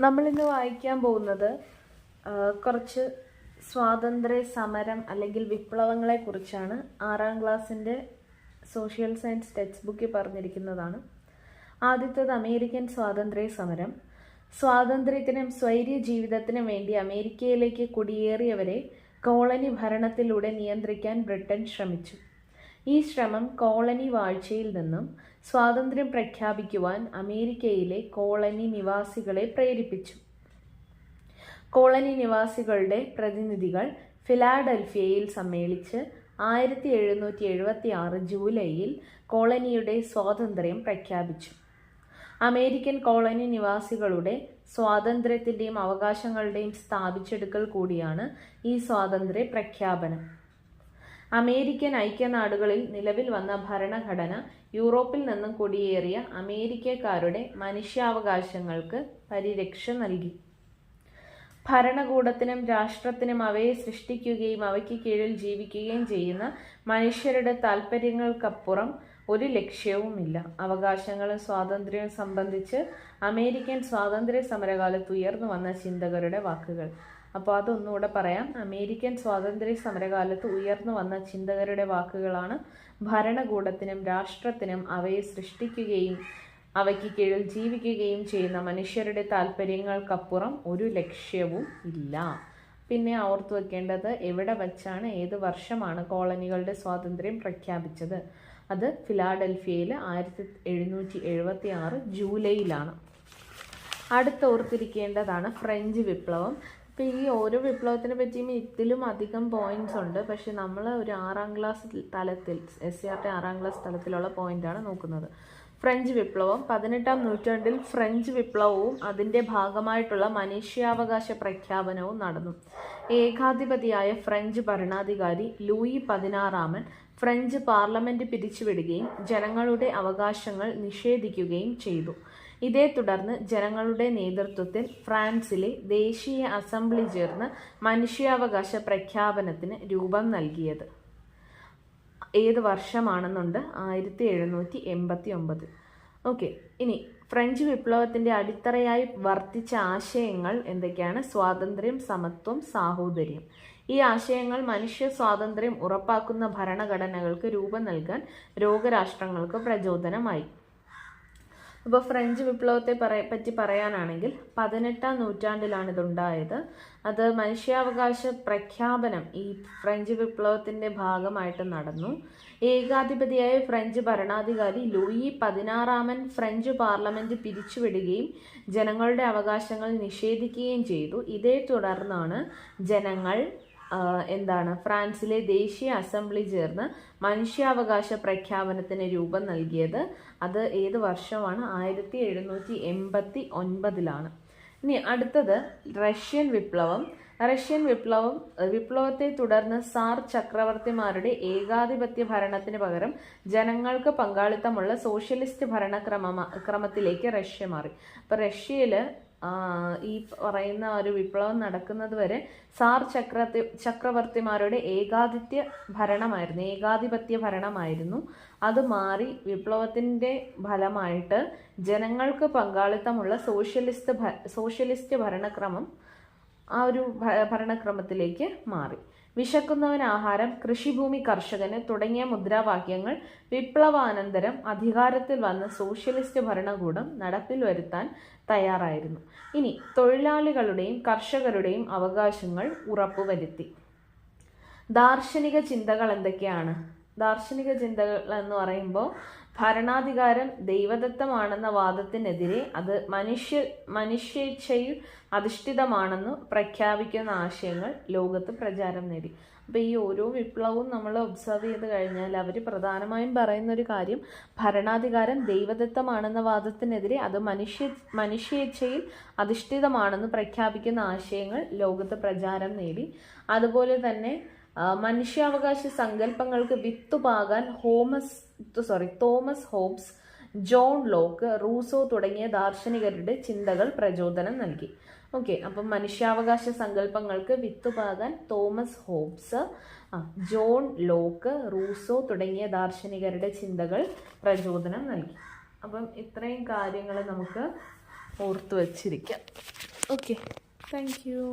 നമ്മളിന്ന് വായിക്കാൻ പോകുന്നത് കുറച്ച് സ്വാതന്ത്ര്യ സമരം അല്ലെങ്കിൽ വിപ്ലവങ്ങളെ കുറിച്ചാണ്. 6ാം ക്ലാസ്സിൻ്റെ സോഷ്യൽ സയൻസ് ടെക്സ്റ്റ് ബുക്കിൽ പറഞ്ഞിരിക്കുന്നതാണ്. ആദ്യത്തേത് അമേരിക്കൻ സ്വാതന്ത്ര്യ സമരം. സ്വാതന്ത്ര്യത്തിനും സ്വൈര്യ ജീവിതത്തിനും വേണ്ടി അമേരിക്കയിലേക്ക് കുടിയേറിയവരെ കോളനി ഭരണത്തിലൂടെ നിയന്ത്രിക്കാൻ ബ്രിട്ടൻ ശ്രമിച്ചു. ഈ ശ്രമം കോളനി വാഴ്ചയിൽ നിന്നും സ്വാതന്ത്ര്യം പ്രഖ്യാപിക്കുവാൻ അമേരിക്കയിലെ കോളനി നിവാസികളെ പ്രേരിപ്പിച്ചു. കോളനി നിവാസികളുടെ പ്രതിനിധികൾ ഫിലാഡൽഫിയയിൽ സമ്മേളിച്ച് 1776 ജൂലൈയിൽ കോളനിയുടെ സ്വാതന്ത്ര്യം പ്രഖ്യാപിച്ചു. അമേരിക്കൻ കോളനി നിവാസികളുടെ സ്വാതന്ത്ര്യത്തിൻ്റെയും അവകാശങ്ങളുടെയും സ്ഥാപിച്ചെടുക്കൽ കൂടിയാണ് ഈ സ്വാതന്ത്ര്യ പ്രഖ്യാപനം. അമേരിക്കൻ ഐക്യനാടുകളിൽ നിലവിൽ വന്ന ഭരണഘടന യൂറോപ്പിൽ നിന്നും കുടിയേറിയ അമേരിക്കക്കാരുടെ മനുഷ്യാവകാശങ്ങൾക്ക് പരിരക്ഷ നൽകി. ഭരണകൂടത്തിനും രാഷ്ട്രത്തിനും അവയെ സൃഷ്ടിക്കുകയും അവയ്ക്ക് കീഴിൽ ജീവിക്കുകയും ചെയ്യുന്ന മനുഷ്യരുടെ താൽപ്പര്യങ്ങൾക്കപ്പുറം ഒരു ലക്ഷ്യവുമില്ല. അവകാശങ്ങളും സ്വാതന്ത്ര്യവും സംബന്ധിച്ച് അമേരിക്കൻ സ്വാതന്ത്ര്യ സമരകാലത്ത് ഉയർന്നു വന്ന ചിന്തകരുടെ വാക്കുകൾ. അപ്പോൾ അതൊന്നുകൂടെ പറയാം. അമേരിക്കൻ സ്വാതന്ത്ര്യ സമരകാലത്ത് ഉയർന്നു വന്ന ചിന്തകരുടെ വാക്കുകളാണ്: ഭരണകൂടത്തിനും രാഷ്ട്രത്തിനും അവയെ സൃഷ്ടിക്കുകയും അവയ്ക്ക് കീഴിൽ ജീവിക്കുകയും ചെയ്യുന്ന മനുഷ്യരുടെ താല്പര്യങ്ങൾക്കപ്പുറം ഒരു ലക്ഷ്യവും ഇല്ല. പിന്നെ ഓർത്തു വെക്കേണ്ടത്, എവിടെ വച്ചാണ്, ഏത് വർഷമാണ് കോളനികളുടെ സ്വാതന്ത്ര്യം പ്രഖ്യാപിച്ചത്? അത് ഫിലാഡൽഫിയയിൽ 1776 ജൂലൈയിലാണ്. അടുത്ത് ഓർത്തിരിക്കേണ്ടതാണ് ഫ്രഞ്ച് വിപ്ലവം. ഇപ്പോൾ ഈ ഓരോ വിപ്ലവത്തിനെ പറ്റിയും ഇതിലും അധികം പോയിന്റ്സ് ഉണ്ട്. പക്ഷെ നമ്മൾ ഒരു 6ാം ക്ലാസ് തലത്തിൽ, SCRT 6ാം ക്ലാസ് തലത്തിലുള്ള പോയിന്റാണ് നോക്കുന്നത്. ഫ്രഞ്ച് വിപ്ലവം. 18ാം നൂറ്റാണ്ടിൽ ഫ്രഞ്ച് വിപ്ലവവും അതിൻ്റെ ഭാഗമായിട്ടുള്ള മനുഷ്യാവകാശ പ്രഖ്യാപനവും നടന്നു. ഏകാധിപതിയായ ഫ്രഞ്ച് ഭരണാധികാരി ലൂയി 16 ഫ്രഞ്ച് പാർലമെന്റ് പിരിച്ചുവിടുകയും ജനങ്ങളുടെ അവകാശങ്ങൾ നിഷേധിക്കുകയും ചെയ്തു. ഇതേ തുടർന്ന് ജനങ്ങളുടെ നേതൃത്വത്തിൽ ഫ്രാൻസിലെ ദേശീയ അസംബ്ലി ചേർന്ന് മനുഷ്യാവകാശ പ്രഖ്യാപനത്തിന് രൂപം നൽകിയത്. ഏത് വർഷമാണെന്നുണ്ട്? 1789. ഓക്കെ, ഇനി ഫ്രഞ്ച് വിപ്ലവത്തിൻ്റെ അടിത്തറയായി വർത്തിച്ച ആശയങ്ങൾ എന്തൊക്കെയാണ്? സ്വാതന്ത്ര്യം, സമത്വം, സാഹോദര്യം. ഈ ആശയങ്ങൾ മനുഷ്യ സ്വാതന്ത്ര്യം ഉറപ്പാക്കുന്ന ഭരണഘടനകൾക്ക് രൂപം നൽകാൻ ലോകരാഷ്ട്രങ്ങൾക്ക് പ്രചോദനമായി. അപ്പോൾ ഫ്രഞ്ച് വിപ്ലവത്തെ പറ്റി പറയാനാണെങ്കിൽ 18ാം നൂറ്റാണ്ടിലാണ് ഇതുണ്ടായത്. അത് മനുഷ്യാവകാശ പ്രഖ്യാപനം ഈ ഫ്രഞ്ച് വിപ്ലവത്തിൻ്റെ ഭാഗമായിട്ട് നടന്നു. ഏകാധിപതിയായ ഫ്രഞ്ച് ഭരണാധികാരി ലൂയി 16 ഫ്രഞ്ച് പാർലമെന്റ് പിരിച്ചുവിടുകയും ജനങ്ങളുടെ അവകാശങ്ങൾ നിഷേധിക്കുകയും ചെയ്തു. ഇതേ തുടർന്നാണ് ജനങ്ങൾ ഫ്രാൻസിലെ ദേശീയ അസംബ്ലി ചേർന്ന് മനുഷ്യാവകാശ പ്രഖ്യാപനത്തിന് രൂപം നൽകിയത്. അത് ഏത് വർഷമാണ്? 1789. ഇനി അടുത്തത് റഷ്യൻ വിപ്ലവം. റഷ്യൻ വിപ്ലവത്തെ തുടർന്ന് സാർ ചക്രവർത്തിമാരുടെ ഏകാധിപത്യ ഭരണത്തിന് പകരം ജനങ്ങൾക്ക് പങ്കാളിത്തമുള്ള സോഷ്യലിസ്റ്റ് ഭരണക്രമത്തിലേക്ക് റഷ്യ മാറി. അപ്പോൾ റഷ്യയിൽ ഈ പറയുന്ന ഒരു വിപ്ലവം നടക്കുന്നത് വരെ സാർ ചക്രവർത്തിമാരുടെ ഏകാധിപത്യ ഭരണമായിരുന്നു. അത് മാറി വിപ്ലവത്തിൻ്റെ ഫലമായിട്ട് ജനങ്ങൾക്ക് പങ്കാളിത്തമുള്ള സോഷ്യലിസ്റ്റ് ഭരണക്രമം ആ ഒരു ഭരണക്രമത്തിലേക്ക് മാറി. വിശക്കുന്നവൻ ആഹാരം, കൃഷിഭൂമി കർഷകന് തുടങ്ങിയ മുദ്രാവാക്യങ്ങൾ വിപ്ലവാനന്തരം അധികാരത്തിൽ വന്ന സോഷ്യലിസ്റ്റ് ഭരണകൂടം നടപ്പിൽ വരുത്താൻ തയ്യാറായിരുന്നു. ഇനി തൊഴിലാളികളുടെയും കർഷകരുടെയും അവകാശങ്ങൾ ഉറപ്പുവരുത്തി. ദാർശനിക ചിന്തകൾ എന്തൊക്കെയാണ്? ദാർശനിക ചിന്തകൾ എന്ന് പറയുമ്പോൾ ഭരണാധികാരം ദൈവദത്തമാണെന്ന വാദത്തിനെതിരെ അത് മനുഷ്യേച്ഛയിൽ അധിഷ്ഠിതമാണെന്ന് പ്രഖ്യാപിക്കുന്ന ആശയങ്ങൾ ലോകത്ത് പ്രചാരം നേടി. അപ്പോൾ ഈ ഓരോ വിപ്ലവവും നമ്മൾ ഒബ്സർവ് ചെയ്ത് കഴിഞ്ഞാൽ അവർ പ്രധാനമായും പറയുന്നൊരു കാര്യം, ഭരണാധികാരം ദൈവദത്തമാണെന്ന വാദത്തിനെതിരെ അത് മനുഷ്യേച്ഛയിൽ അധിഷ്ഠിതമാണെന്ന് പ്രഖ്യാപിക്കുന്ന ആശയങ്ങൾ ലോകത്ത് പ്രചാരം നേടി. അതുപോലെ തന്നെ മനുഷ്യാവകാശ സങ്കല്പങ്ങൾക്ക് വിത്തുപാകാൻ Thomas Hobbes, John Locke, Rousseau തുടങ്ങിയ ദാർശനികരുടെ ചിന്തകൾ പ്രചോദനം നൽകി. ഓക്കെ, അപ്പം മനുഷ്യാവകാശ സങ്കല്പങ്ങൾക്ക് വിത്തുപാകാൻ Thomas Hobbes, John Locke, Rousseau തുടങ്ങിയ ദാർശനികരുടെ ചിന്തകൾ പ്രചോദനം നൽകി. അപ്പം ഇത്രയും കാര്യങ്ങൾ നമുക്ക് ഓർത്തു വച്ചിരിക്കാം. Okay, thank you.